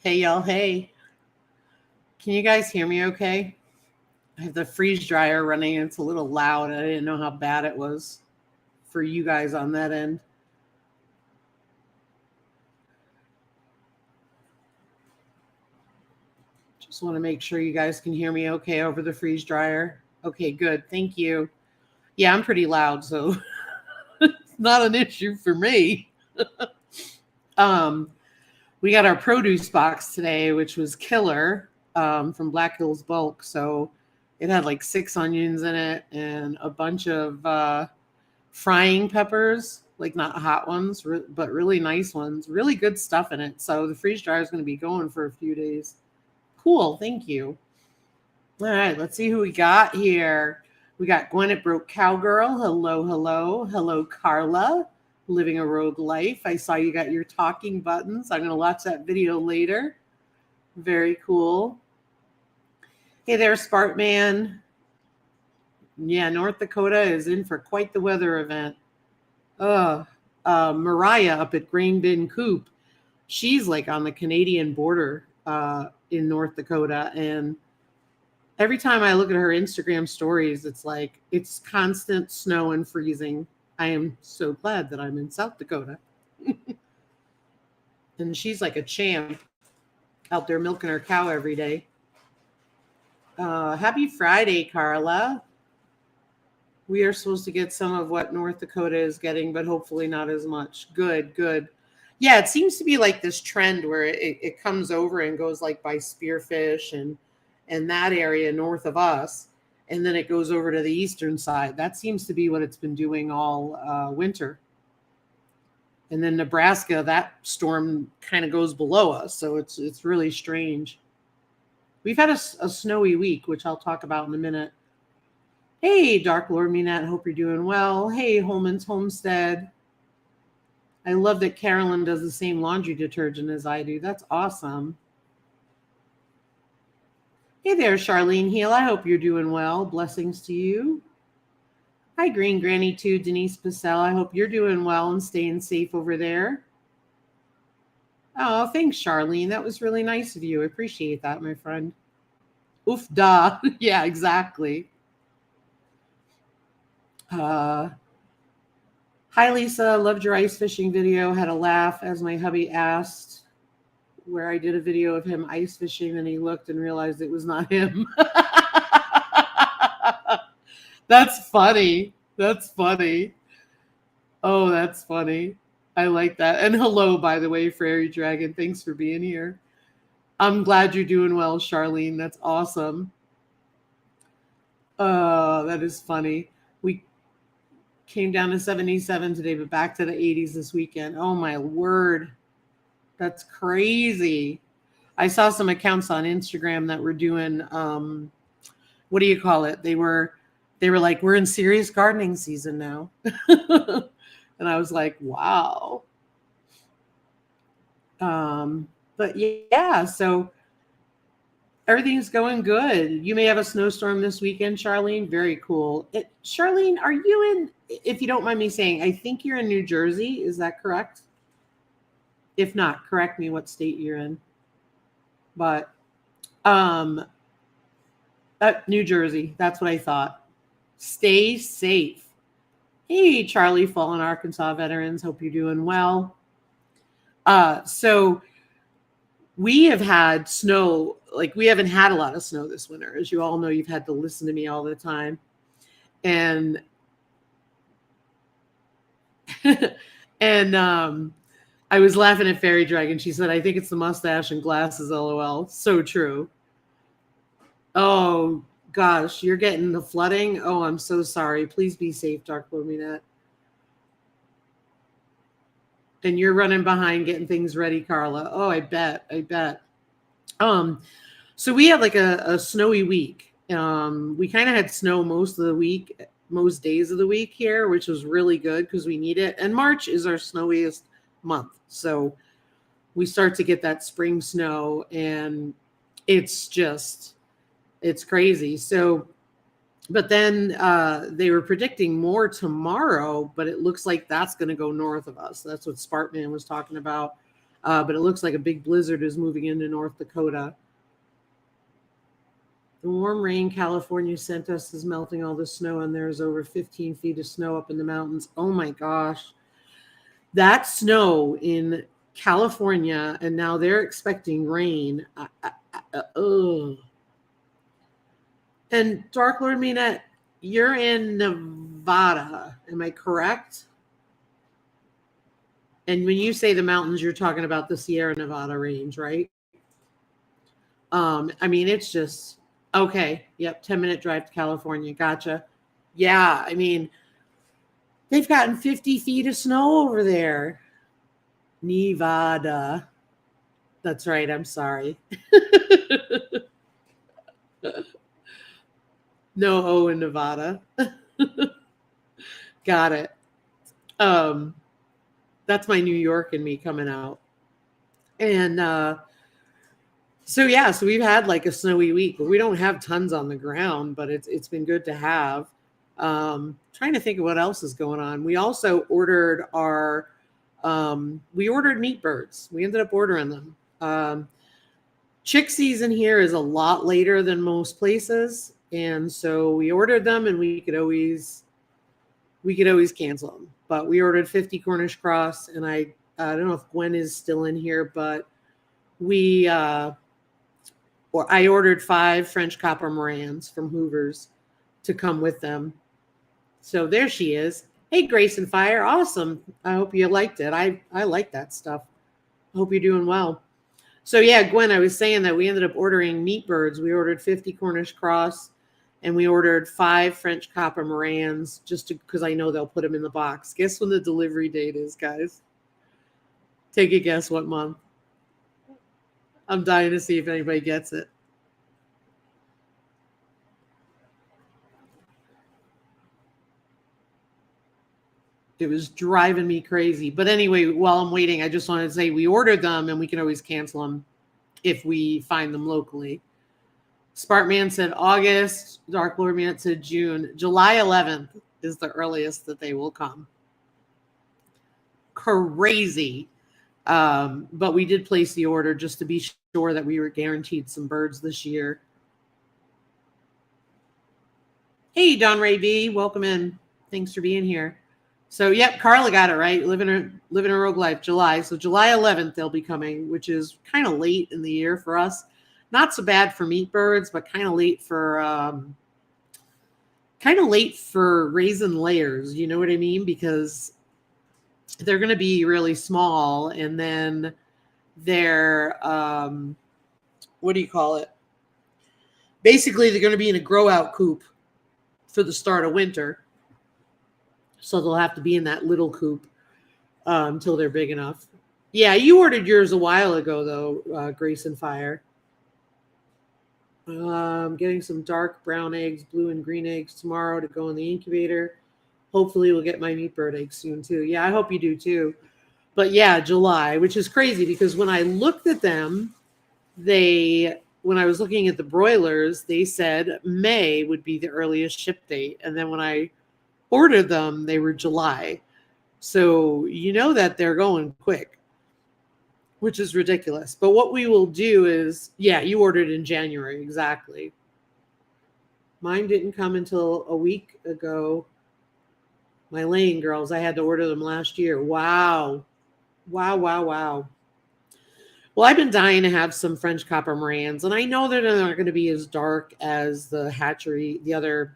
Hey, y'all. Hey, can you guys hear me okay? I have the freeze dryer running. It's a little loud. I didn't know how bad it was for you guys on that end. Just want to make sure you guys can hear me okay over the freeze dryer. Okay, good. Thank you. Yeah, I'm pretty loud, so it's not an issue for me. Um, we got our produce box today, which was killer from Black Hills Bulk. So it had like 6 onions in it and a bunch of frying peppers, like not hot ones, but really nice ones. Really good stuff in it. So the freeze dryer is going to be going for a few days. Cool. Thank you. All right. Let's see who we got here. We got Gwyneth Broke Cowgirl. Hello, hello. Hello, Carla. Living a Rogue Life. I saw you got your talking buttons. I'm going to watch that video later. Very cool. Hey there, Spartman. Yeah, North Dakota is in for quite the weather event. Mariah up at Grain Bin Coop. She's like on the Canadian border in North Dakota. And every time I look at her Instagram stories, it's like it's constant snow and freezing. I am so glad that I'm in South Dakota. And she's like a champ out there milking her cow every day. Happy Friday, Carla. We are supposed to get some of what North Dakota is getting, but hopefully not as much. Good, good. Yeah, it seems to be like this trend where it comes over and goes like by Spearfish and that area north of us, and then it goes over to the eastern side. That seems to be what it's been doing all winter. And then Nebraska, that storm kind of goes below us, so it's really strange. We've had a snowy week, which I'll talk about in a minute. Hey, Dark Lord Minette, hope you're doing well. Hey, Holman's Homestead. I love that Carolyn does the same laundry detergent as I do. That's awesome. Hey there, Charlene Heal. I hope you're doing well. Blessings to you. Hi, Green Granny 2, Denise Pacell. I hope you're doing well and staying safe over there. Oh, thanks, Charlene. That was really nice of you. I appreciate that, my friend. Oof, duh. Yeah, exactly. Hi, Lisa. Loved your ice fishing video. Had a laugh as my hubby asked where I did a video of him ice fishing. Then he looked and realized it was not him. That's funny. That's funny. Oh, that's funny. I like that. And hello, by the way, Fairy Dragon. Thanks for being here. I'm glad you're doing well, Charlene. That's awesome. That is funny. We came down to 77 today, but back to the 80s this weekend. Oh my word. That's crazy. I saw some accounts on Instagram that were doing what do you call it? They were like, we're in serious gardening season now. And I was like, wow. But yeah, so everything's going good. You may have a snowstorm this weekend, Charlene. Very cool. Charlene, are you in, if you don't mind me saying, I think you're in New Jersey. Is that correct? If not, correct me what state you're in. But New Jersey, that's what I thought. Stay safe. Hey, Charlie, Fallen Arkansas veterans. Hope you're doing well. So we have had snow, like we haven't had a lot of snow this winter. As you all know, you've had to listen to me all the time. And and I was laughing at Fairy Dragon. She said, I think it's the mustache and glasses, LOL. So true. Oh, gosh, you're getting the flooding? Oh, I'm so sorry. Please be safe, Dark Luminette. And you're running behind getting things ready, Carla. Oh, I bet. So we had like a snowy week. We kind of had snow most of the week, most days of the week here, which was really good because we need it. And March is our snowiest month. So we start to get that spring snow and it's crazy. So, but then they were predicting more tomorrow, but it looks like that's going to go north of us. That's what Spartman was talking about. But it looks like a big blizzard is moving into North Dakota. The warm rain California sent us is melting all the snow, and there's over 15 feet of snow up in the mountains. Oh my gosh. That snow in California, and now they're expecting rain. Ugh. And Dark Lord Minette, you're in Nevada. Am I correct? And when you say the mountains, you're talking about the Sierra Nevada range, right? I mean, it's just okay. Yep, 10-minute drive to California. Gotcha. Yeah, I mean, they've gotten 50 feet of snow over there. Nevada. That's right. I'm sorry. No O in Nevada. Got it. That's my New York and me coming out. And so yeah, so we've had like a snowy week. We don't have tons on the ground, but it's been good to have. Trying to think of what else is going on. We also ordered our we ordered meat birds. We ended up ordering them. Chick season here is a lot later than most places, and so we ordered them, and we could always cancel them. But we ordered 50 Cornish cross, and I don't know if Gwen is still in here, but I ordered 5 French copper Morans from Hoover's to come with them. So there she is. Hey, Grace and Fire. Awesome. I hope you liked it. I like that stuff. I hope you're doing well. So yeah, Gwen, I was saying that we ended up ordering meat birds. We ordered 50 Cornish cross, and we ordered 5 French copper Morans just because I know they'll put them in the box. Guess when the delivery date is, guys? Take a guess what month. I'm dying to see if anybody gets it. It was driving me crazy. But anyway, while I'm waiting, I just wanted to say we ordered them, and we can always cancel them if we find them locally. Sparkman said August. Dark Lord Man said June. July 11th is the earliest that they will come. Crazy. But we did place the order just to be sure that we were guaranteed some birds this year. Hey, Don Ray B, welcome in. Thanks for being here. So, yep, Carla got it right. Living a Rogue Life, July. So July 11th they'll be coming, which is kind of late in the year for us. Not so bad for meat birds, but kind of late for raisin layers. You know what I mean? Because they're going to be really small, and then they're what do you call it? Basically, they're going to be in a grow out coop for the start of winter. So they'll have to be in that little coop until they're big enough. Yeah, you ordered yours a while ago, though, Grace and Fire. Getting some dark brown eggs, blue and green eggs tomorrow to go in the incubator. Hopefully we'll get my meat bird eggs soon, too. Yeah, I hope you do, too. But yeah, July, which is crazy because when I looked at them, when I was looking at the broilers, they said May would be the earliest ship date. And then when I ordered them, they were July. So you know that they're going quick, which is ridiculous. But what we will do is, yeah, you ordered in January, exactly. Mine didn't come until a week ago. My laying girls, I had to order them last year. Wow. Wow. Well, I've been dying to have some French copper Morans, and I know that they're not going to be as dark as the hatchery, the other,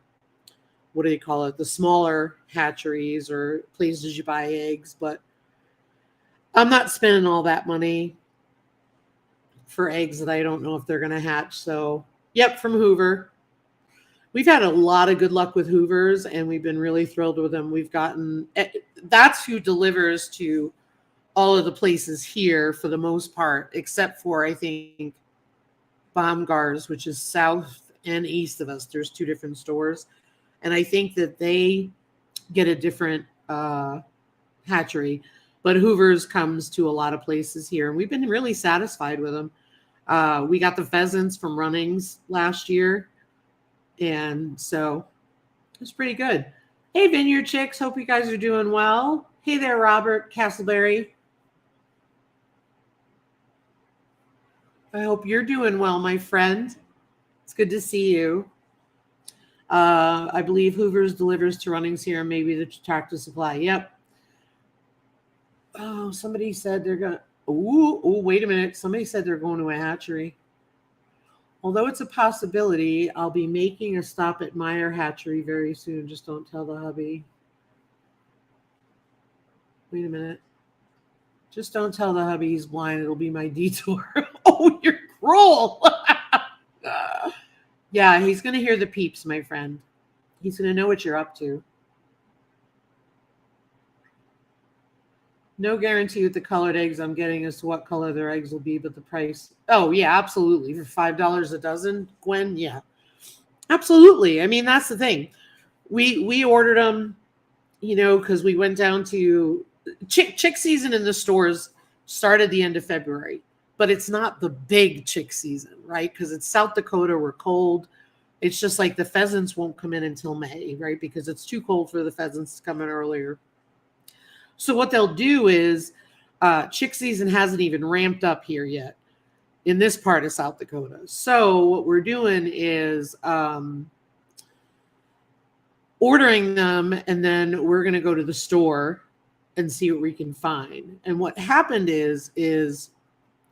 what do you call it, the smaller hatcheries or places you buy eggs, but I'm not spending all that money for eggs that I don't know if they're going to hatch. So, yep, from Hoover. We've had a lot of good luck with Hoovers, and we've been really thrilled with them. That's who delivers to all of the places here for the most part, except for, I think, Baumgars, which is south and east of us. There's 2 different stores. And I think that they get a different hatchery. But Hoover's comes to a lot of places here. And we've been really satisfied with them. We got the pheasants from Runnings last year. And so it's pretty good. Hey, Vineyard Chicks. Hope you guys are doing well. Hey there, Robert Castleberry. I hope you're doing well, my friend. It's good to see you. I believe Hoover's delivers to Runnings here, maybe the Tractor Supply. Yep. Oh, somebody said they're gonna. Wait a minute. Somebody said they're going to a hatchery. Although it's a possibility, I'll be making a stop at Meyer Hatchery very soon. Just don't tell the hubby. Wait a minute. Just don't tell the hubby he's blind. It'll be my detour. Oh, you're cruel. Yeah, he's going to hear the peeps, my friend. He's going to know what you're up to. No guarantee with the colored eggs I'm getting as to what color their eggs will be, but the price. Oh, yeah, absolutely. For $5 a dozen, Gwen, yeah. Absolutely. I mean, that's the thing. We ordered them, because we went down to chick season in the stores started the end of February, but it's not the big chick season, right? Because it's South Dakota, we're cold. It's just like the pheasants won't come in until May, right? Because it's too cold for the pheasants to come in earlier. So what they'll do is chick season hasn't even ramped up here yet in this part of South Dakota. So what we're doing is ordering them, and then we're going to go to the store and see what we can find. And what happened is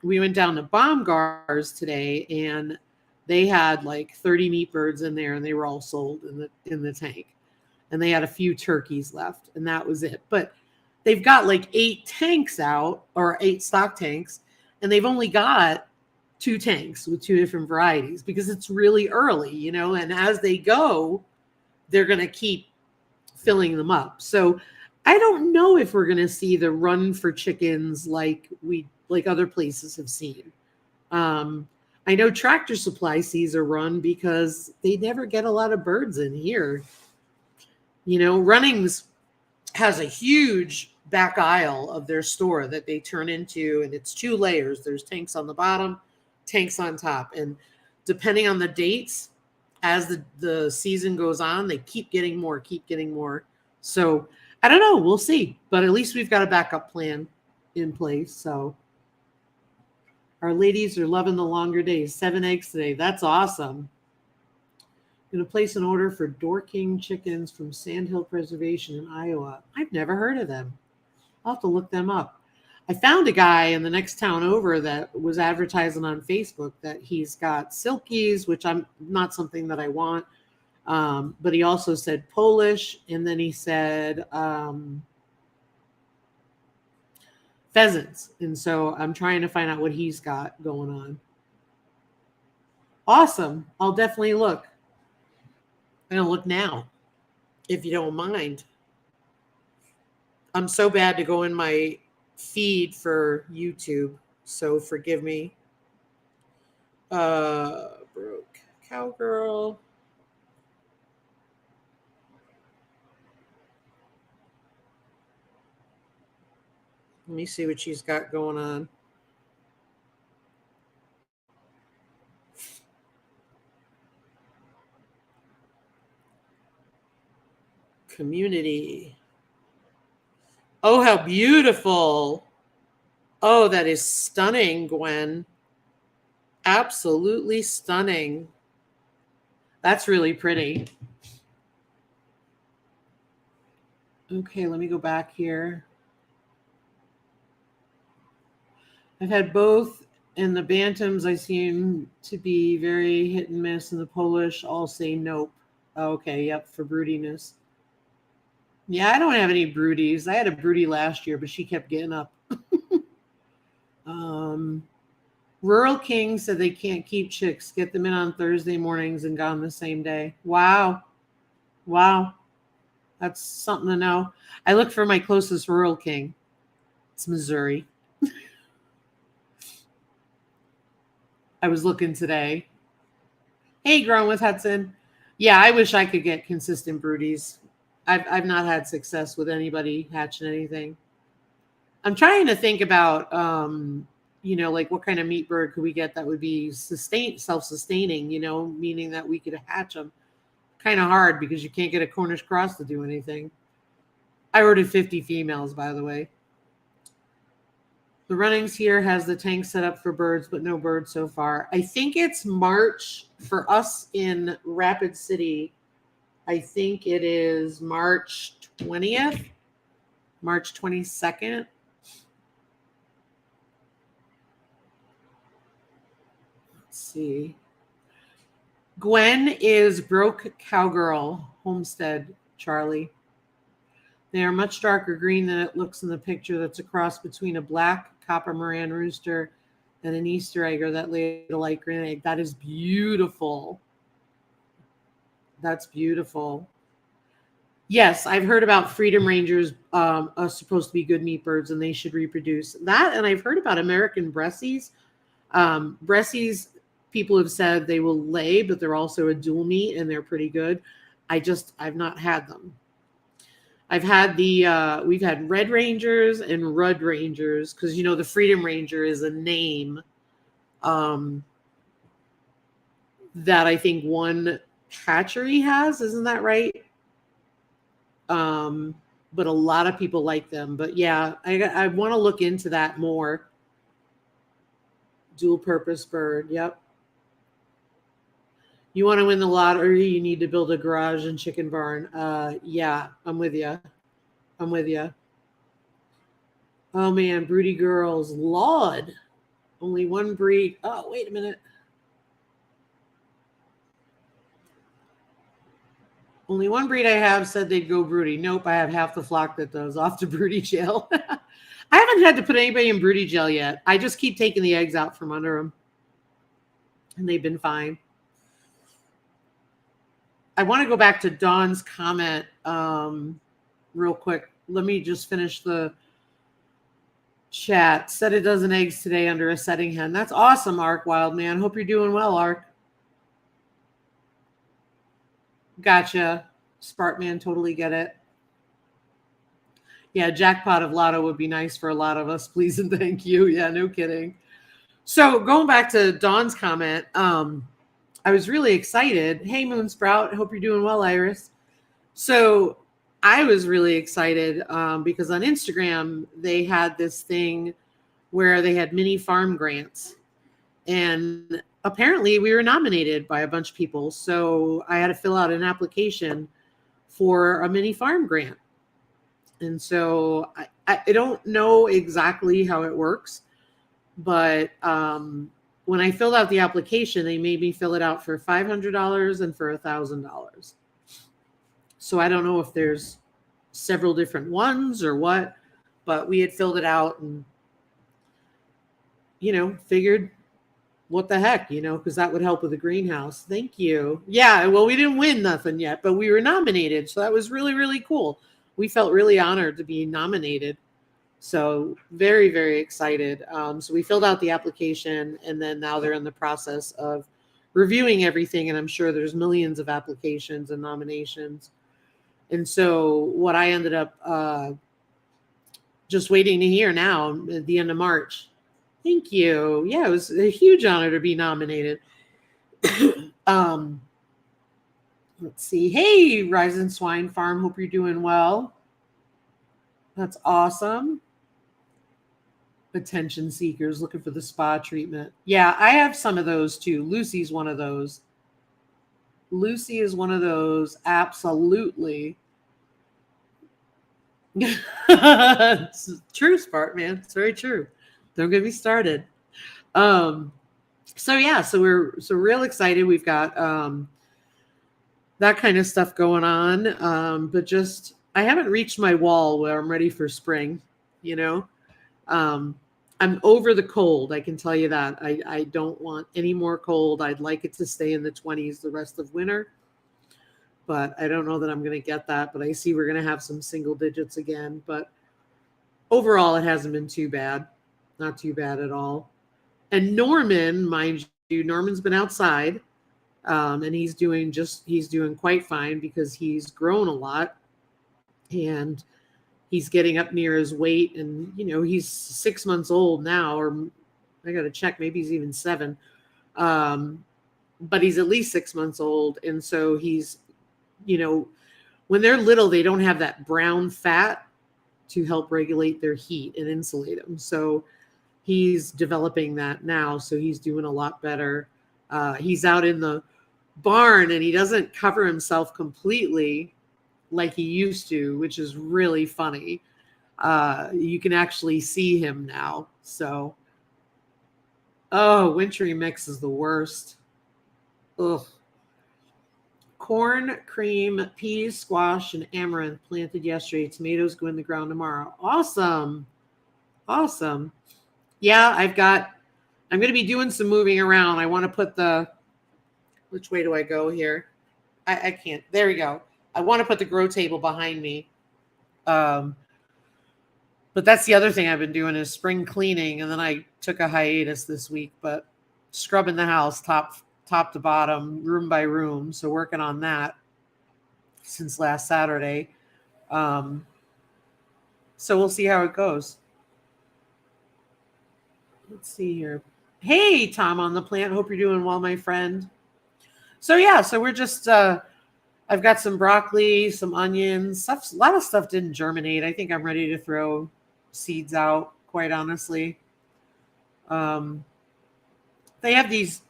we went down to Baumgart's today, and they had like 30 meat birds in there, and they were all sold in the tank. And they had a few turkeys left, and that was it. But they've got like 8 tanks out, or 8 stock tanks, and they've only got 2 tanks with 2 different varieties because it's really early, and as they go, they're going to keep filling them up. So I don't know if we're going to see the run for chickens like other places have seen. I know Tractor Supply sees a run because they never get a lot of birds in here. Runnings has a huge back aisle of their store that they turn into, and it's 2 layers. There's tanks on the bottom, tanks on top. And depending on the dates, as the season goes on, they keep getting more. So I don't know. We'll see. But at least we've got a backup plan in place. So our ladies are loving the longer days. 7 eggs today. That's awesome. I'm going to place an order for Dorking chickens from Sandhill Preservation in Iowa. I've never heard of them. I'll have to look them up. I found a guy in the next town over that was advertising on Facebook that he's got silkies, which I'm not something that I want. But he also said Polish, and then he said pheasants. And so I'm trying to find out what he's got going on. Awesome. I'll definitely look. I'm going to look now, if you don't mind. I'm so bad to go in my feed for YouTube, so forgive me. Broke Cowgirl. Let me see what she's got going on. Community. Oh, how beautiful. Oh, that is stunning, Gwen. Absolutely stunning. That's really pretty. Okay, let me go back here. I've had both, and the Bantams I seem to be very hit and miss, and the Polish all say nope. Okay, yep, for broodiness. Yeah, I don't have any broodies. I had a broody last year, but she kept getting up. Rural King said they can't keep chicks. Get them in on Thursday mornings and gone the same day. Wow. That's something to know. I look for my closest Rural King. It's Missouri. I was looking today. Hey, Grown with Hudson. Yeah, I wish I could get consistent broodies. I've not had success with anybody hatching anything. I'm trying to think about, like what kind of meat bird could we get that would be self-sustaining, meaning that we could hatch them. Kind of hard because you can't get a Cornish cross to do anything. I ordered 50 females, by the way. The Runnings here has the tank set up for birds, but no birds so far. I think it's March for us in Rapid City. I think it is March 20th, March 22nd. Let's see. Gwen is Broke Cowgirl Homestead, Charlie. They are much darker green than it looks in the picture. That's a cross between a black copper Moran rooster and an Easter egger that laid a light green egg. That is beautiful. That's beautiful. Yes, I've heard about Freedom Rangers are supposed to be good meat birds and they should reproduce. That, and I've heard about American Bressies. Bressies, people have said they will lay, but they're also a dual meat and they're pretty good. I've not had them. I've had we've had Red Rangers and Rudd Rangers because, you know, the Freedom Ranger is a name that I think one hatchery has. Isn't that right? But a lot of people like them. But yeah, I want to look into that more. Dual purpose bird. Yep. You want to win the lottery, you need to build a garage and chicken barn. Yeah, I'm with you. I'm with you. Oh man, broody girls. Lord. Only one breed. Oh, wait a minute. Only one breed I have said they'd go broody. Nope, I have half the flock that does. Off to broody jail. I haven't had to put anybody in broody jail yet. I just keep taking the eggs out from under them. And they've been fine. I want to go back to Dawn's comment real quick. Let me just finish the chat. Set a dozen eggs today under a setting hen. That's awesome, Ark Wildman. Hope you're doing well, Ark. Gotcha. Sparkman, totally get it. Yeah, jackpot of lotto would be nice for a lot of us. Please and thank you. Yeah, no kidding. So going back to Dawn's comment, I was really excited. Hey, Moonsprout. Hope you're doing well, Iris. So I was really excited because on Instagram, they had this thing where they had mini farm grants. And apparently we were nominated by a bunch of people. So I had to fill out an application for a mini farm grant. And so I don't know exactly how it works, but when I filled out the application, they made me fill it out for $500 and for $1,000. So I don't know if there's several different ones or what, but we had filled it out and, you know, figured what the heck, you know, because that would help with the greenhouse. Thank you. Yeah, well, we didn't win nothing yet, but we were nominated. So that was really, really cool. We felt really honored to be nominated. So very, very excited. So we filled out the application and then now they're in the process of reviewing everything. And I'm sure there's millions of applications and nominations. And so what I ended up just waiting to hear now at the end of March. Thank you. Yeah, it was a huge honor to be nominated. Let's see. Hey, Rising Swine Farm. Hope you're doing well. That's awesome. Attention seekers looking for the spa treatment. Yeah, I have some of those too. Lucy's one of those. Lucy is one of those. Absolutely. It's true, Spark, man. It's very true. Don't get me started. So we're real excited. We've got that kind of stuff going on. But just I haven't reached my wall where I'm ready for spring, you know. I'm over the cold. I can tell you that. I don't want any more cold. I'd like it to stay in the 20s the rest of winter. But I don't know that I'm going to get that. But I see we're going to have some single digits again. But overall, it hasn't been too bad. Not too bad at all. And Norman, mind you, Norman's been outside. And he's doing quite fine because he's grown a lot. And he's getting up near his weight. And, you know, he's 6 months old now. Or I got to check. Maybe he's even 7. But he's at least 6 months old. And so he's, you know, when they're little, they don't have that brown fat to help regulate their heat and insulate them. So he's developing that now, so he's doing a lot better. He's out in the barn and he doesn't cover himself completely like he used to, which is really funny. You can actually see him now. So, oh, wintry mix is the worst. Ugh. Corn, cream, peas, squash, and amaranth planted yesterday. Tomatoes go in the ground tomorrow. Awesome. Awesome. Yeah, I'm going to be doing some moving around. I want to put which way do I go here? I can't. There we go. I want to put the grow table behind me. But that's the other thing I've been doing is spring cleaning. And then I took a hiatus this week, but scrubbing the house top to bottom, room by room. So working on that since last Saturday. So we'll see how it goes. Let's see here. Hey, Tom on the plant. Hope you're doing well, my friend. So yeah, so we're just I've got some broccoli, some onions, stuff. A lot of stuff didn't germinate. I think I'm ready to throw seeds out, quite honestly. They have these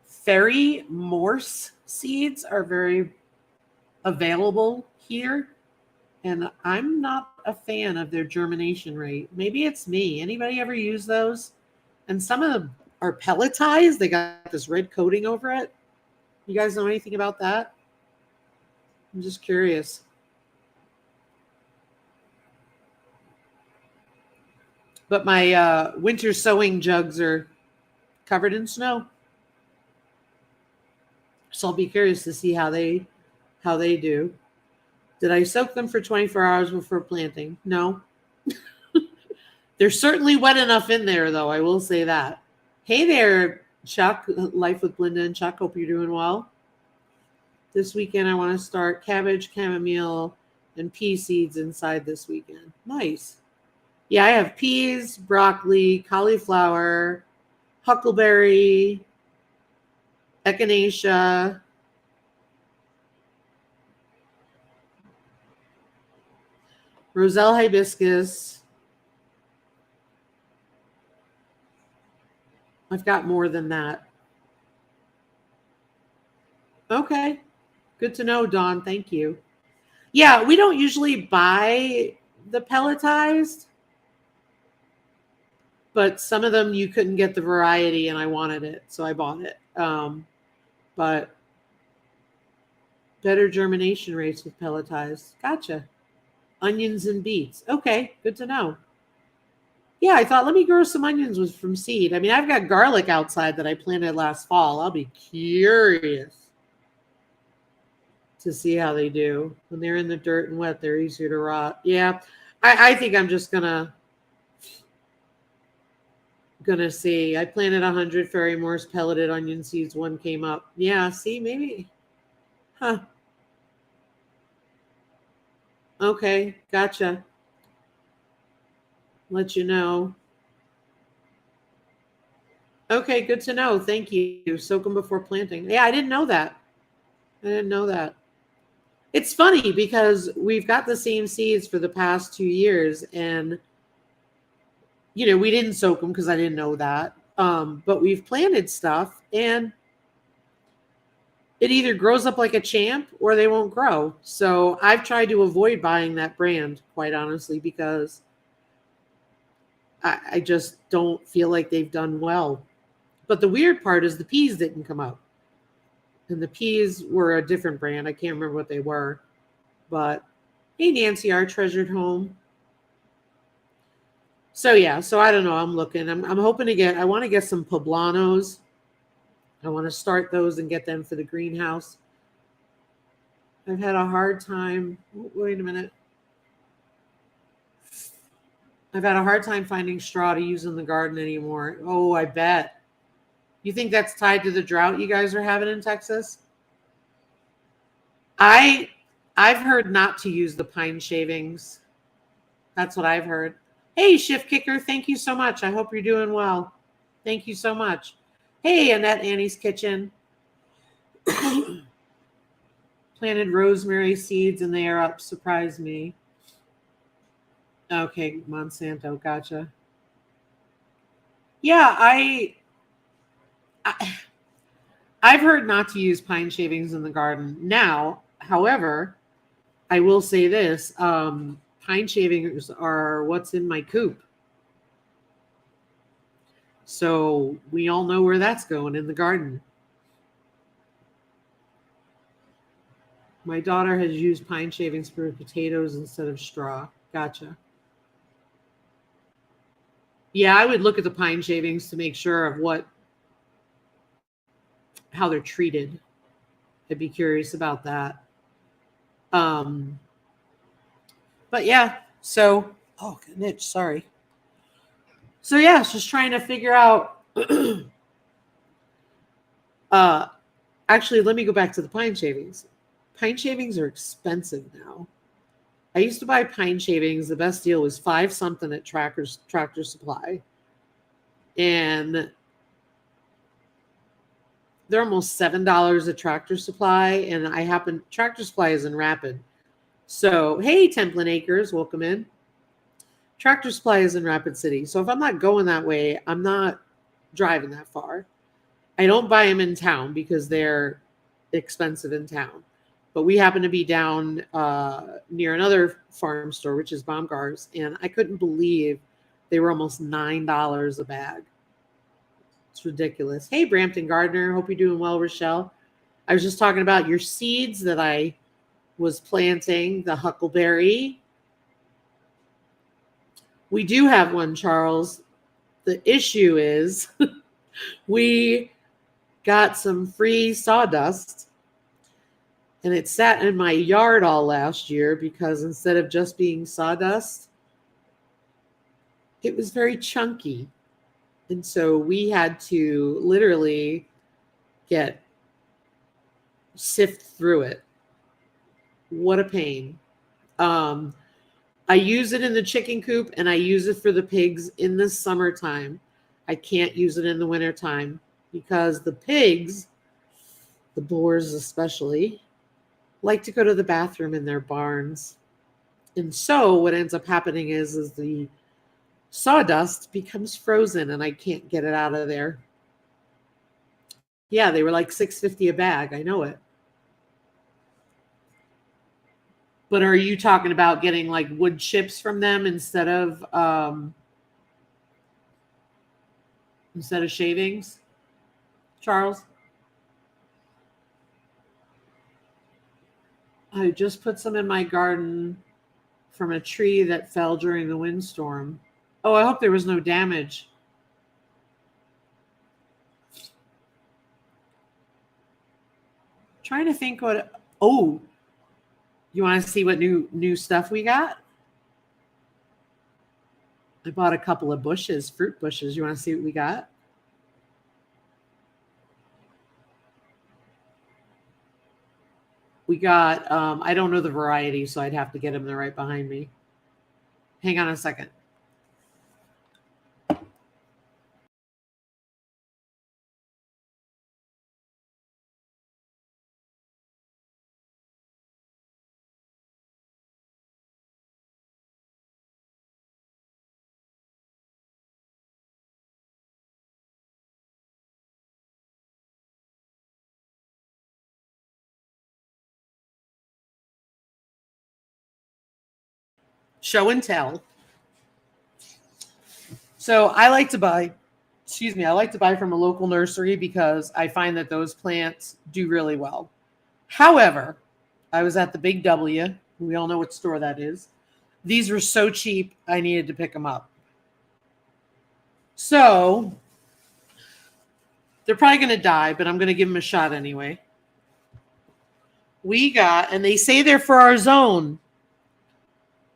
fairy morse seeds are very available here, and I'm not a fan of their germination rate. Maybe it's me. Anybody ever use those? And some of them are pelletized. They got this red coating over it. You guys know anything about that? I'm just curious. But my winter sowing jugs are covered in snow. So I'll be curious to see how they do. Did I soak them for 24 hours before planting? No. They're certainly wet enough in there, though. I will say that. Hey there, Chuck. Life with Linda and Chuck. Hope you're doing well. This weekend, I want to start cabbage, chamomile, and pea seeds inside this weekend. Nice. Yeah, I have peas, broccoli, cauliflower, huckleberry, echinacea, roselle hibiscus. I've got more than that. Okay. Good to know, Dawn. Thank you. Yeah, we don't usually buy the pelletized, but some of them you couldn't get the variety and I wanted it, so I bought it. But better germination rates with pelletized. Gotcha. Onions and beets. Okay, good to know. Yeah, I thought let me grow some onions from seed. I mean, I've got garlic outside that I planted last fall. I'll be curious to see how they do. When they're in the dirt and wet, they're easier to rot. Yeah, I think I'm just gonna see. I planted 100 Fairy Morse pelleted onion seeds. One came up. Yeah, see, maybe. Huh. Okay, gotcha. Let you know. Okay, good to know. Thank you. Soak them before planting. Yeah, I didn't know that. It's funny because we've got the same seeds for the past 2 years, and we didn't soak them because I didn't know that. But we've planted stuff, and it either grows up like a champ or they won't grow. So I've tried to avoid buying that brand, quite honestly, because I just don't feel like they've done well. But the weird part is the peas didn't come out. And the peas were a different brand. I can't remember what they were. But hey, Nancy, our treasured home. So yeah, so I don't know. I'm looking. I'm hoping I want to get some poblanos. I want to start those and get them for the greenhouse. I've had a hard time. Wait a minute. I've had a hard time finding straw to use in the garden anymore. Oh, I bet. You think that's tied to the drought you guys are having in Texas? I've heard not to use the pine shavings. That's what I've heard. Hey, Shift Kicker, thank you so much. I hope you're doing well. Thank you so much. Hey, Annette Annie's Kitchen. Planted rosemary seeds and they are up. Surprise me. Okay, Monsanto, gotcha. Yeah, I I've heard not to use pine shavings in the garden. Now, however, I will say this: pine shavings are what's in my coop, so we all know where that's going in the garden. My daughter has used pine shavings for potatoes instead of straw. Gotcha. Yeah, I would look at the pine shavings to make sure of how they're treated. I'd be curious about that. Um, but yeah, so oh, good itch, sorry. So yeah, it's just trying to figure out. uh, Actually, let me go back to the pine shavings. Pine shavings are expensive now. I used to buy pine shavings. The best deal was five something at Tractor Supply, and they're almost $7 at Tractor Supply. And Tractor Supply is in Rapid. So hey, Templin Acres, welcome in. Tractor Supply is in Rapid City. So if I'm not going that way, I'm not driving that far. I don't buy them in town because they're expensive in town. But we happen to be down near another farm store, which is Baumgart's, and I couldn't believe they were almost $9 a bag. It's ridiculous. Hey, Brampton Gardner. Hope you're doing well, Rochelle. I was just talking about your seeds that I was planting, the huckleberry. We do have one, Charles. The issue is we got some free sawdust and it sat in my yard all last year because instead of just being sawdust, it was very chunky. And so we had to literally sift through it. What a pain. I use it in the chicken coop and I use it for the pigs in the summertime. I can't use it in the wintertime because the pigs, the boars especially, like to go to the bathroom in their barns. And so what ends up happening is the sawdust becomes frozen and I can't get it out of there. Yeah, they were like $6.50 a bag. I know it. But are you talking about getting like wood chips from them instead of shavings, Charles? I just put some in my garden from a tree that fell during the windstorm. Oh, I hope there was no damage. Trying to think what. Oh, you want to see what new stuff we got? I bought a couple of bushes, fruit bushes. You want to see what we got? We got. I don't know the variety, so I'd have to get them. They're right behind me. Hang on a second. Show and tell. So I like to buy, I like to buy from a local nursery because I find that those plants do really well. However, I was at the Big W. We all know what store that is. These were so cheap, I needed to pick them up. So they're probably going to die, but I'm going to give them a shot anyway. And they say they're for our zone.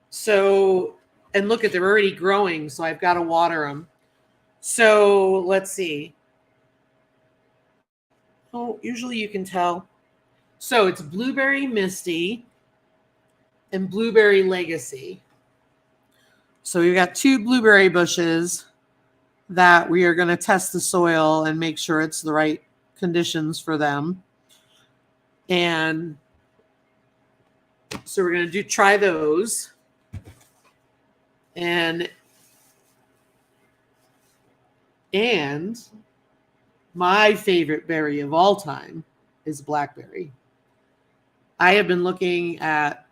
So, and look at, they're already growing, so I've got to water them. So let's see. Oh, usually you can tell. So it's Blueberry Misty and Blueberry Legacy. So we've got two blueberry bushes that we are going to test the soil and make sure it's the right conditions for them. And so we're going to try those. And my favorite berry of all time is blackberry. I have been looking at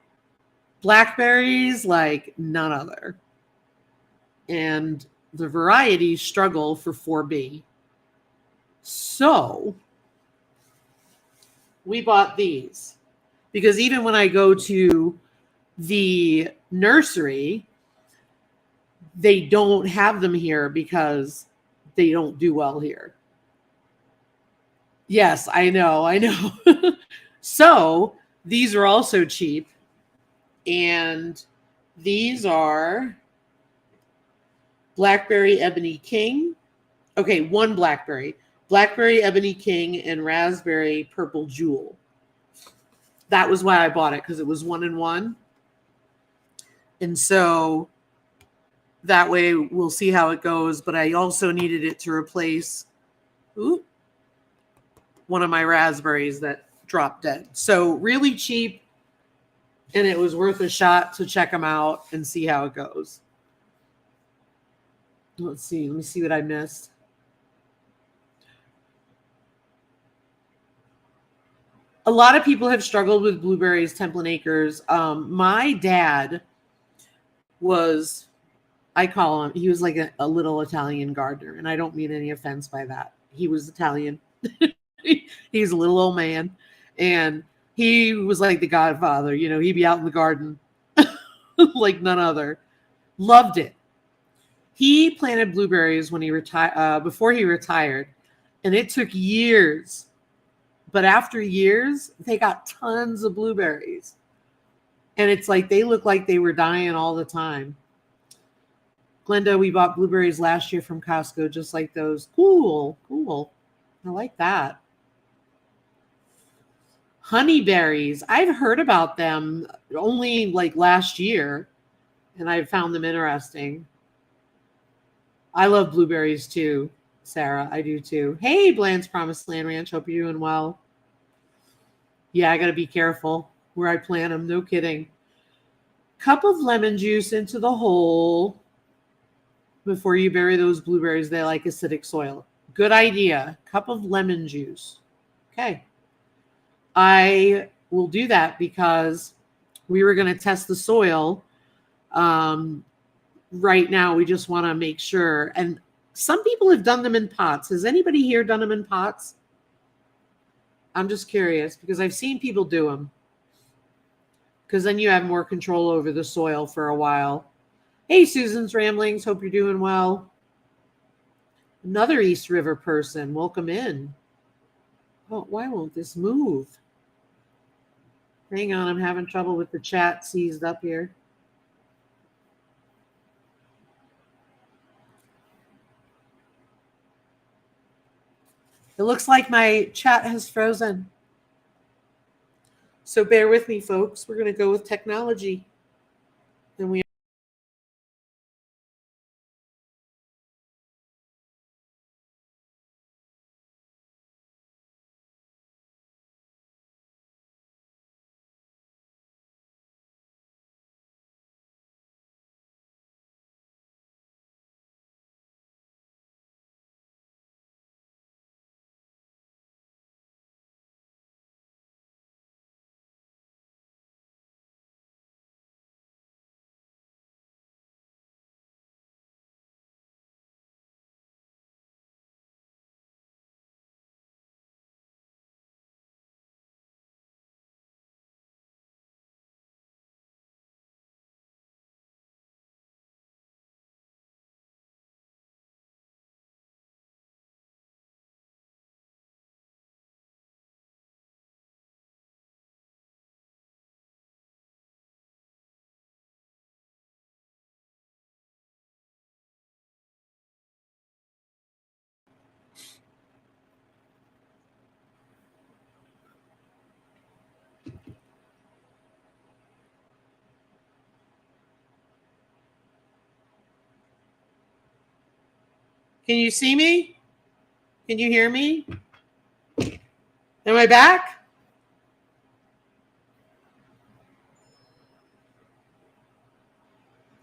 blackberries like none other. And the varieties struggle for 4B. So we bought these because even when I go to the nursery, they don't have them here because they don't do well here. Yes, I know. So these are also cheap. And these are Blackberry Ebony King. Okay, one blackberry. Blackberry Ebony King and Raspberry Purple Jewel. That was why I bought it, because it was 1 and 1. And so that way we'll see how it goes. But I also needed it to replace one of my raspberries that dropped dead. So really cheap. And it was worth a shot to check them out and see how it goes. Let's see. Let me see what I missed. A lot of people have struggled with blueberries, Templin Acres. My dad was, I call him, he was like a little Italian gardener. And I don't mean any offense by that. He was Italian. He's a little old man. And he was like the godfather. You know, he'd be out in the garden like none other. Loved it. He planted blueberries when he retired, before he retired. And it took years. But after years, they got tons of blueberries. And it's like they look like they were dying all the time. Glenda, we bought blueberries last year from Costco, just like those. Cool. I like that. Honeyberries. I've heard about them only like last year, and I found them interesting. I love blueberries too, Sarah. I do too. Hey, Bland's Promised Land Ranch. Hope you're doing well. Yeah, I got to be careful where I plant them. No kidding. Cup of lemon juice into the hole before you bury those blueberries. They like acidic soil. Good idea. Cup of lemon juice. Okay. I will do that because we were going to test the soil. Right now, we just want to make sure. And some people have done them in pots. Has anybody here done them in pots? I'm just curious because I've seen people do them. Because then you have more control over the soil for a while. Hey, Susan's Ramblings. Hope you're doing well. Another East River person. Welcome in. Oh, why won't this move? Hang on. I'm having trouble with the chat seized up here. It looks like my chat has frozen. So bear with me, folks. We're going to go with technology. And we Can you see me? Can you hear me? Am I back?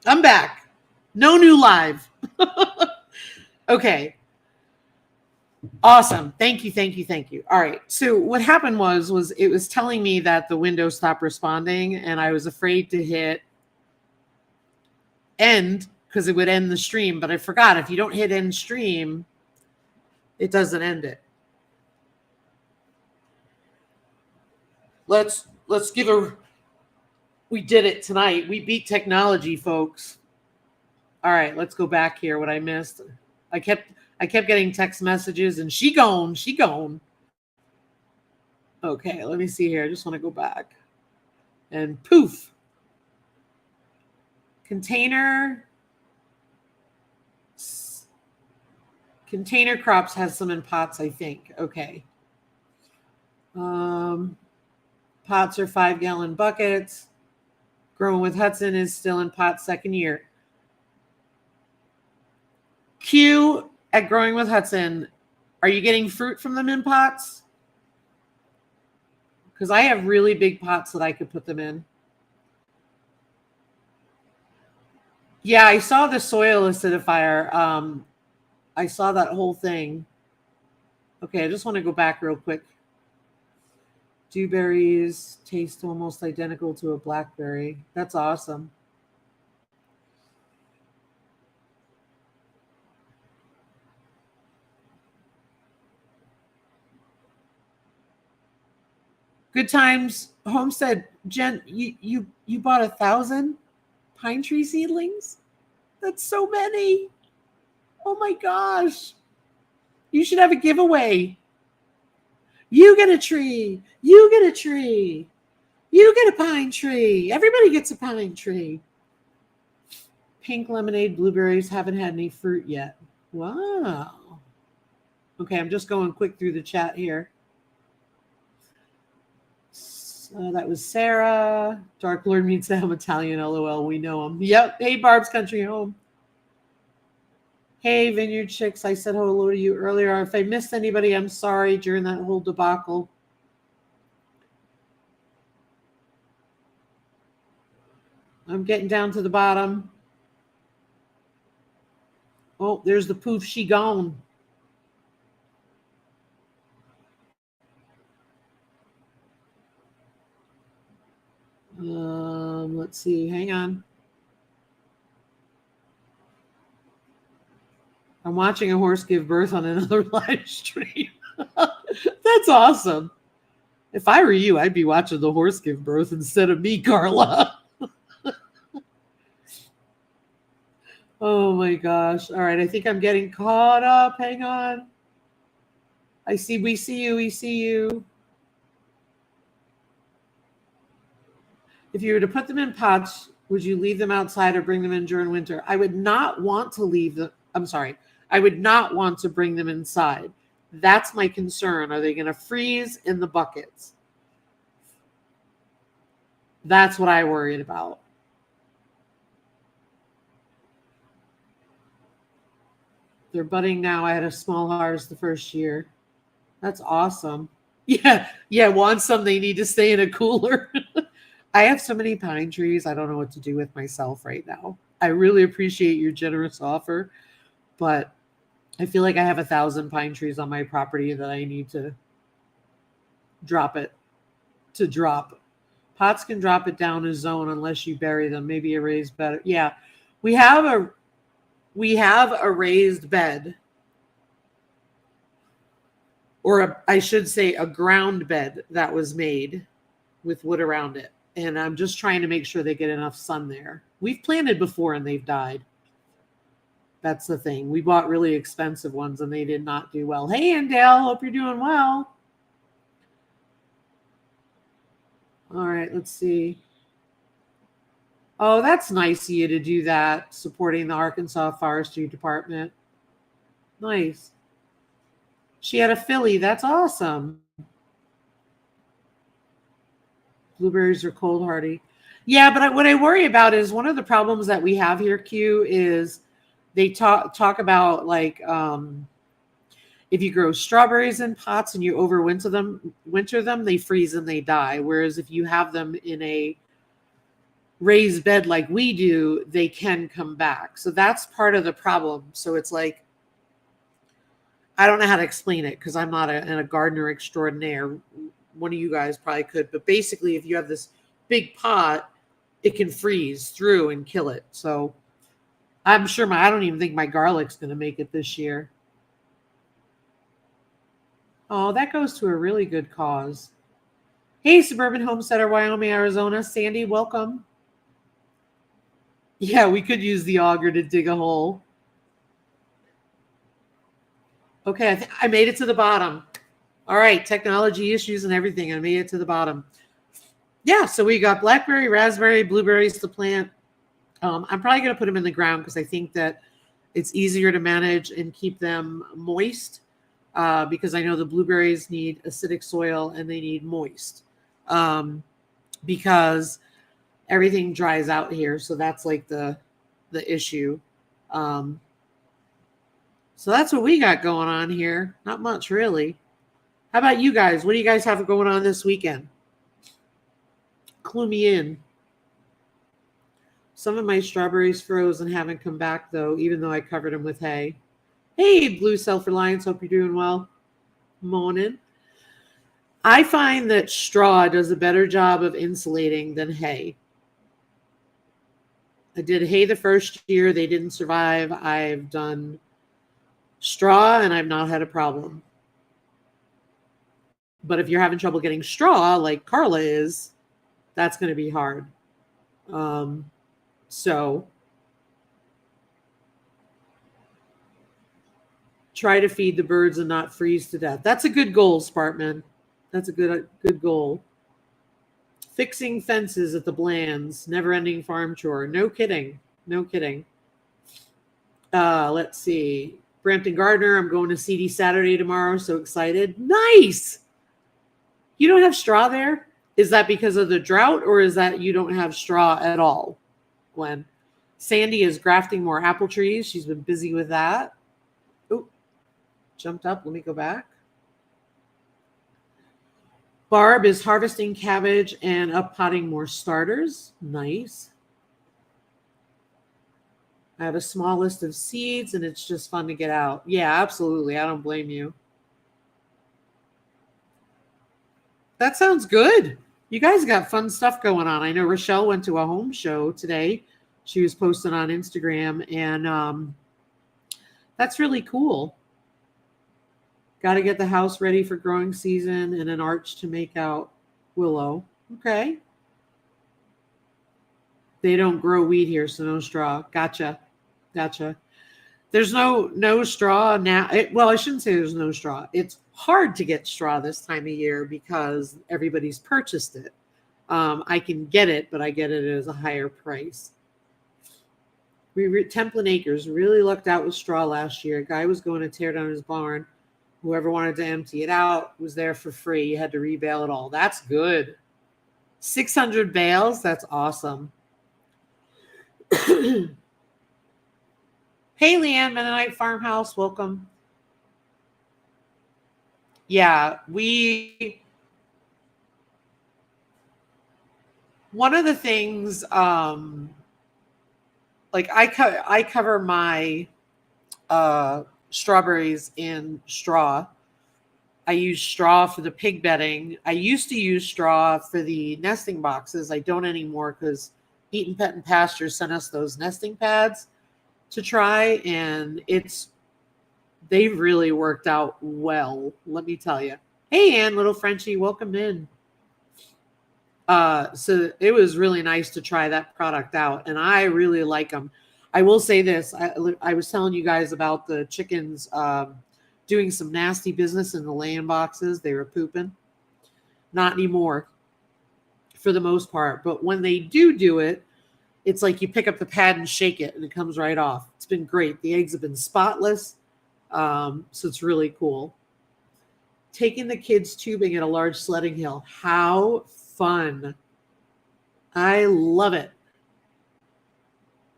I'm back. No new live. Okay. Awesome. Thank you. Thank you. Thank you. All right. So what happened was it was telling me that the window stopped responding, and I was afraid to hit end because it would end the stream. But I forgot, if you don't hit end stream, it doesn't end it. Let's give a. We did it tonight. We beat technology, folks. All right. Let's go back here. What I missed. I kept getting text messages and she gone. Okay, let me see here. I just want to go back. And poof. Container crops has some in pots, I think. Okay. Pots are 5-gallon buckets. Growing with Hudson is still in pot, second year. Q at Growing with Hudson, are you getting fruit from them in pots? Because I have really big pots that I could put them in. Yeah, I saw the soil acidifier. I saw that whole thing. Okay, I just want to go back real quick. Dewberries taste almost identical to a blackberry. That's awesome. Good Times Homestead. Jen, you bought 1,000 pine tree seedlings? That's so many. Oh my gosh. You should have a giveaway. You get a tree. You get a tree. You get a pine tree. Everybody gets a pine tree. Pink lemonade blueberries haven't had any fruit yet. Wow. Okay, I'm just going quick through the chat here. That was Sarah. Dark Lord meets the Ham Italian. LOL. We know him. Yep. Hey, Barb's Country Home. Hey, Vineyard Chicks. I said hello to you earlier. If I missed anybody, I'm sorry during that whole debacle. I'm getting down to the bottom. Oh, there's the poof. She gone. Let's see. Hang on. I'm watching a horse give birth on another live stream. That's awesome. If I were you, I'd be watching the horse give birth instead of me, Carla. Oh my gosh. All right. I think I'm getting caught up. Hang on. We see you. If you were to put them in pots, would you leave them outside or bring them in during winter? I would not want to leave them. I'm sorry. I would not want to bring them inside. That's my concern. Are they going to freeze in the buckets? That's what I worried about. They're budding now. I had a small harvest the first year. That's awesome. Yeah. Want some, they need to stay in a cooler. I have so many pine trees. I don't know what to do with myself right now. I really appreciate your generous offer, but I feel like I have 1,000 pine trees on my property that I need to drop. Pots can drop it down a zone unless you bury them. Maybe a raised bed. Yeah, we have a raised bed, or I should say a ground bed that was made with wood around it. And I'm just trying to make sure they get enough sun there. We've planted before and they've died. That's the thing. We bought really expensive ones and they did not do well. Hey, Andale, hope you're doing well. All right, let's see. Oh, that's nice of you to do that, supporting the Arkansas Forestry Department. Nice. She had a filly. That's awesome. Blueberries are cold hardy. Yeah, but what I worry about is one of the problems that we have here, Q, is they talk about like if you grow strawberries in pots and you overwinter them, they freeze and they die. Whereas if you have them in a raised bed like we do, they can come back. So that's part of the problem. So it's like I don't know how to explain it because I'm not a gardener extraordinaire. One of you guys probably could, but basically, if you have this big pot, it can freeze through and kill it. So I'm sure I don't even think my garlic's going to make it this year. Oh, that goes to a really good cause. Hey, Suburban Homesteader, Wyoming, Arizona. Sandy, welcome. Yeah, we could use the auger to dig a hole. Okay, I made it to the bottom. All right, technology issues and everything. I made it to the bottom. Yeah, so we got blackberry, raspberry, blueberries to plant. I'm probably going to put them in the ground because I think that it's easier to manage and keep them moist because I know the blueberries need acidic soil and they need moist because everything dries out here. So that's like the issue. So that's what we got going on here. Not much, really. How about you guys? What do you guys have going on this weekend? Clue me in. Some of my strawberries froze and haven't come back, though, even though I covered them with hay. Hey, Blue Self-Reliance. Hope you're doing well. Morning. I find that straw does a better job of insulating than hay. I did hay the first year. They didn't survive. I've done straw, and I've not had a problem. But if you're having trouble getting straw, like Carla is, that's going to be hard. So try to feed the birds and not freeze to death. That's a good goal, Spartman. That's a good goal. Fixing fences at the Blands, never-ending farm chore. No kidding. No kidding. Let's see. Brampton Gardner, I'm going to CD Saturday tomorrow. So excited. Nice. You don't have straw there? Is that because of the drought or is that you don't have straw at all, Gwen? Sandy is grafting more apple trees. She's been busy with that. Oh, jumped up. Let me go back. Barb is harvesting cabbage and up-potting more starters. Nice. I have a small list of seeds, and it's just fun to get out. Yeah, absolutely. I don't blame you. That sounds good. You guys got fun stuff going on. I know Rochelle went to a home show today. She was posting on Instagram, and that's really cool. Got to get the house ready for growing season and an arch to make out willow. Okay. They don't grow wheat here, so no straw. Gotcha. There's no straw now. Well, I shouldn't say there's no straw. It's hard to get straw this time of year because everybody's purchased it. I can get it, but I get it at a higher price. Templin Acres really lucked out with straw last year. A guy was going to tear down his barn. Whoever wanted to empty it out was there for free. You had to rebale it all. That's good. 600 bales. That's awesome. Hey, Leanne, Mennonite Farmhouse. Welcome. Yeah, one of the things, like I cover my strawberries in straw. I use straw for the pig bedding. I used to use straw for the nesting boxes. I don't anymore because Eaton Pet and Pasture sent us those nesting pads to try, and they've really worked out well, let me tell you. Hey, Ann, little Frenchie, welcome in. So it was really nice to try that product out, and I really like them. I will say this. I was telling you guys about the chickens doing some nasty business in the laying boxes. They were pooping. Not anymore, for the most part. But when they do it, it's like you pick up the pad and shake it, and it comes right off. It's been great. The eggs have been spotless, so it's really cool. Taking the kids tubing at a large sledding hill. How fun. I love it.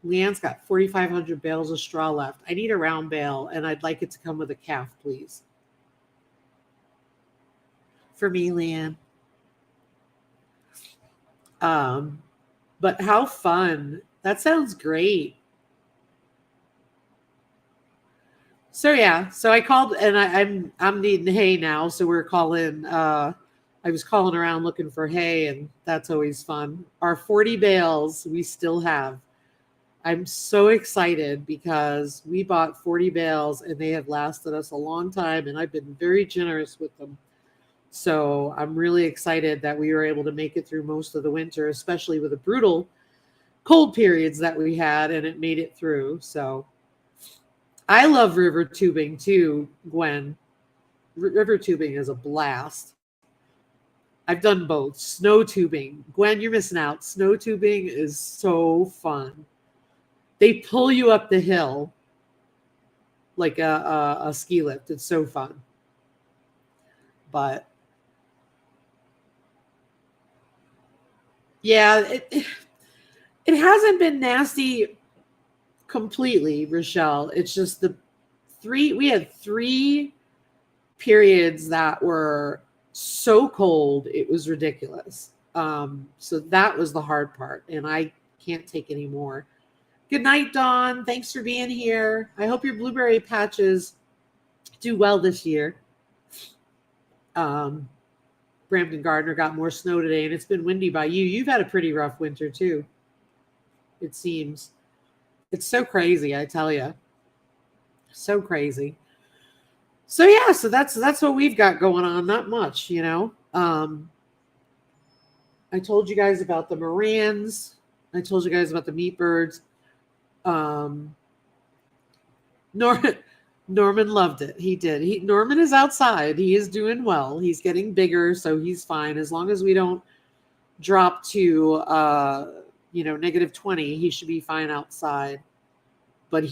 Leanne's got 4,500 bales of straw left. I need a round bale, and I'd like it to come with a calf, please. For me, Leanne. But how fun. That sounds great. So yeah, so I called and I'm needing hay now, so we're calling. I was calling around looking for hay, and that's always fun. Our 40 bales we still have. I'm so excited because we bought 40 bales and they have lasted us a long time, and I've been very generous with them. So I'm really excited that we were able to make it through most of the winter, especially with the brutal cold periods that we had, and it made it through. So I love river tubing too, Gwen. River tubing is a blast. I've done both. Snow tubing. Gwen, you're missing out. Snow tubing is so fun. They pull you up the hill like a ski lift. It's so fun. But yeah, it hasn't been nasty completely, Rochelle. It's just we had 3 periods that were so cold it was ridiculous. So that was the hard part, and I can't take any more. Good night, Dawn. Thanks for being here. I hope your blueberry patches do well this year. Brampton Gardner got more snow today, and it's been windy by you. You've had a pretty rough winter too, it seems. It's so crazy, I tell you. So crazy. So yeah, so that's what we've got going on. Not much, you know. I told you guys about the Morans. I told you guys about the meat birds. Norman loved it. He did. Norman is outside. He is doing well. He's getting bigger, so he's fine. As long as we don't drop to -20, he should be fine outside. But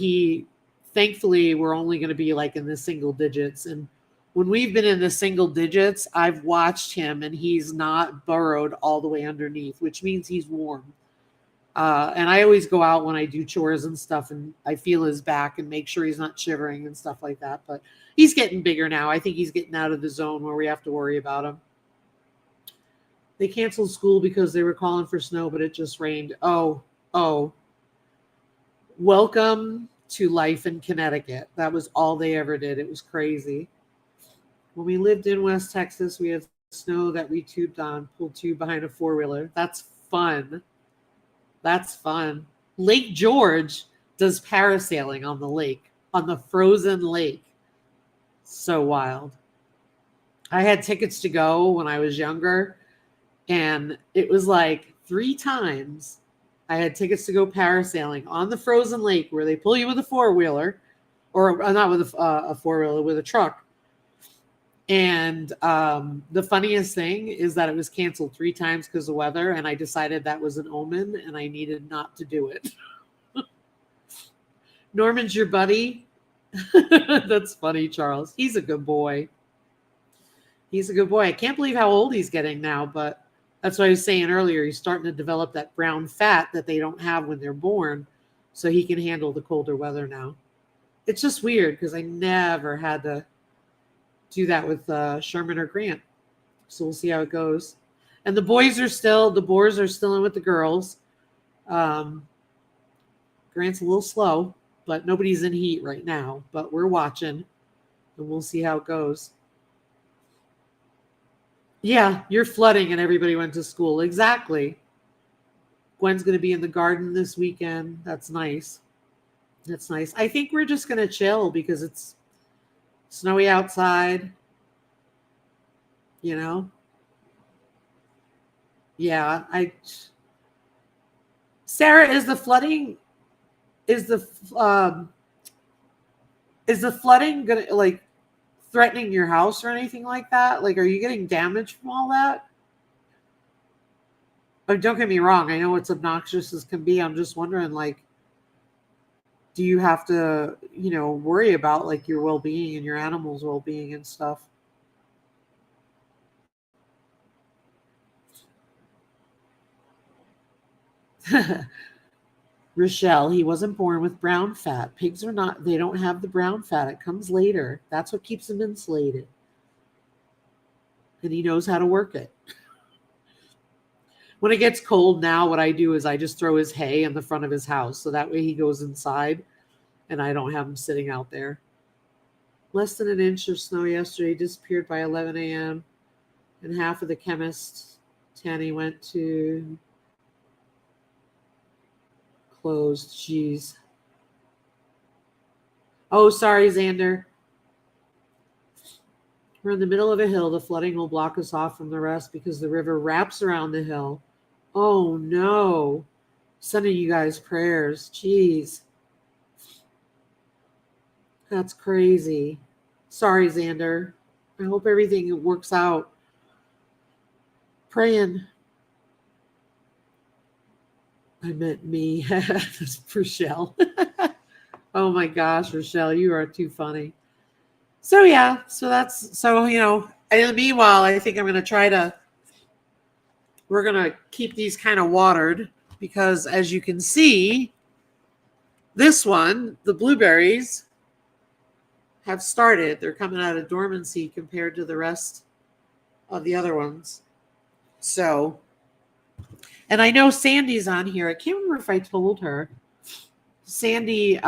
thankfully, we're only going to be like in the single digits. And when we've been in the single digits, I've watched him and he's not burrowed all the way underneath, which means he's warm. And I always go out when I do chores and stuff, and I feel his back and make sure he's not shivering and stuff like that. But he's getting bigger now. I think he's getting out of the zone where we have to worry about him. They canceled school because they were calling for snow, but it just rained. Oh. Welcome to life in Connecticut. That was all they ever did. It was crazy. When we lived in West Texas, we had snow that we tubed on, pulled tube behind a 4-wheeler. That's fun. That's fun. Lake George does parasailing on the lake, on the frozen lake. So wild. I had tickets to go when I was younger, and it was like 3 times I had tickets to go parasailing on the frozen lake where they pull you with a 4-wheeler, or not with a 4-wheeler, with a truck. And the funniest thing is that it was canceled 3 times because of weather, and I decided that was an omen and I needed not to do it. Norman's your buddy? That's funny, Charles. He's a good boy. He's a good boy. I can't believe how old he's getting now, but that's what I was saying earlier. He's starting to develop that brown fat that they don't have when they're born, so he can handle the colder weather now. It's just weird because I never had to do that with Sherman or Grant. So we'll see how it goes. And the boys are still in with the girls. Grant's a little slow, but nobody's in heat right now. But we're watching, and we'll see how it goes. Yeah, you're flooding and everybody went to school. Exactly. Gwen's going to be in the garden this weekend. That's nice. That's nice. I think we're just going to chill because it's snowy outside. You know? Yeah, Sarah, is the flooding gonna like threatening your house or anything like that? Like, are you getting damage from all that? Oh, don't get me wrong. I know it's obnoxious as can be. I'm just wondering, like, do you have to, worry about like your well-being and your animals' well-being and stuff? Rochelle, he wasn't born with brown fat. Pigs they don't have the brown fat. It comes later. That's what keeps him insulated. And he knows how to work it. When it gets cold now, what I do is I just throw his hay in the front of his house. So that way he goes inside and I don't have him sitting out there. Less than an inch of snow yesterday, disappeared by 11 a.m. And half of the chemist Tanny went to closed. Jeez. Oh, sorry, Xander. We're in the middle of a hill. The flooding will block us off from the rest because the river wraps around the hill. Oh, no. Sending you guys prayers. Jeez. That's crazy. Sorry, Xander. I hope everything works out. Praying. I meant me. That's Rochelle. Oh my gosh, Rochelle, you are too funny. So yeah, and in the meanwhile, I think we're going to keep these kind of watered because as you can see, this one, the blueberries have started. They're coming out of dormancy compared to the rest of the other ones. So, and I know Sandy's on here. I can't remember if I told her. Sandy,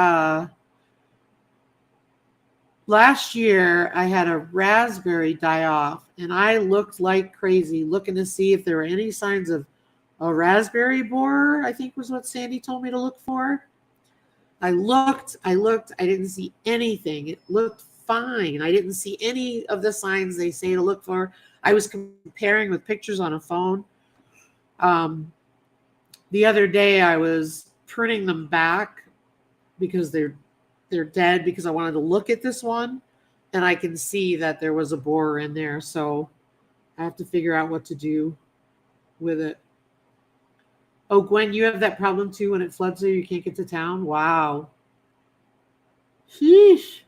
last year I had a raspberry die off and I looked like crazy looking to see if there were any signs of a raspberry borer, I think was what Sandy told me to look for. I looked, I didn't see anything. It looked fine. I didn't see any of the signs they say to look for. I was comparing with pictures on a phone. The other day I was printing them back because they're dead because I wanted to look at this one and I can see that there was a borer in there. So I have to figure out what to do with it. Oh, Gwen, you have that problem too when it floods there, you can't get to town? Wow. Sheesh.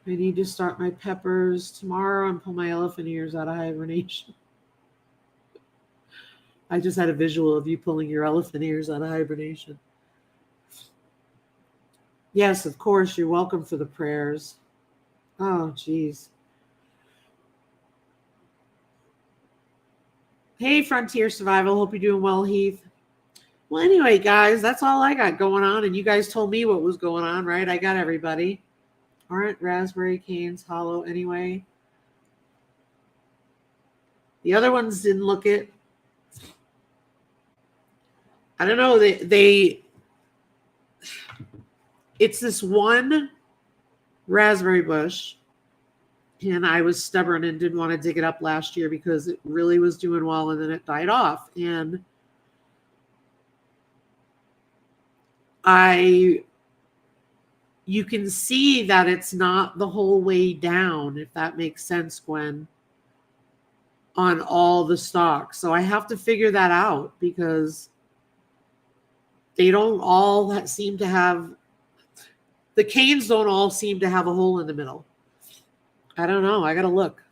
I need to start my peppers tomorrow and pull my elephant ears out of hibernation. I just had a visual of you pulling your elephant ears out of hibernation. Yes, of course. You're welcome for the prayers. Oh, geez. Hey, Frontier Survival. Hope you're doing well, Heath. Well, anyway, guys, that's all I got going on. And you guys told me what was going on, right? I got everybody. Aren't raspberry canes hollow anyway? The other ones didn't look it. I don't know. It's this one raspberry bush. And I was stubborn and didn't want to dig it up last year because it really was doing well and then it died off. And you can see that it's not the whole way down, if that makes sense, Gwen, on all the stalks. So I have to figure that out because they don't all seem to have, the canes don't all seem to have a hole in the middle. I don't know. I got to look.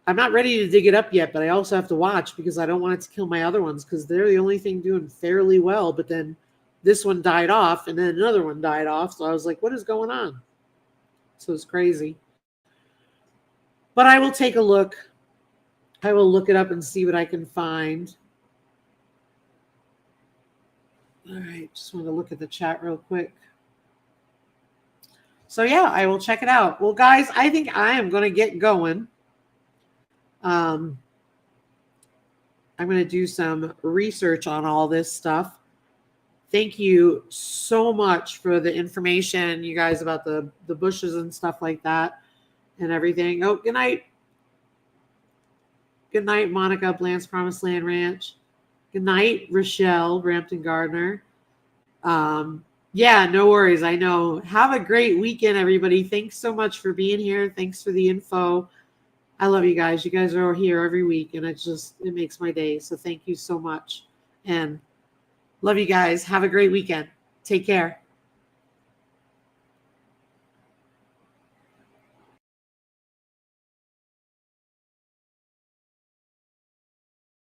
I'm not ready to dig it up yet, but I also have to watch because I don't want it to kill my other ones because they're the only thing doing fairly well. But then this one died off and then another one died off. So I was like, what is going on? So it's crazy. But I will take a look. I will look it up and see what I can find. All right. Just want to look at the chat real quick. So yeah, I will check it out. Well, guys, I think I am going to get going. I'm going to do some research on all this stuff. Thank you so much for the information, you guys, about the bushes and stuff like that and everything. Oh, good night. Good night, Monica, Bland's Promised Land Ranch. Good night, Rochelle, Brampton Gardner. Yeah, no worries. I know. Have a great weekend, everybody. Thanks so much for being here. Thanks for the info. I love you guys. You guys are here every week, and it makes my day. So thank you so much. And love you guys. Have a great weekend. Take care.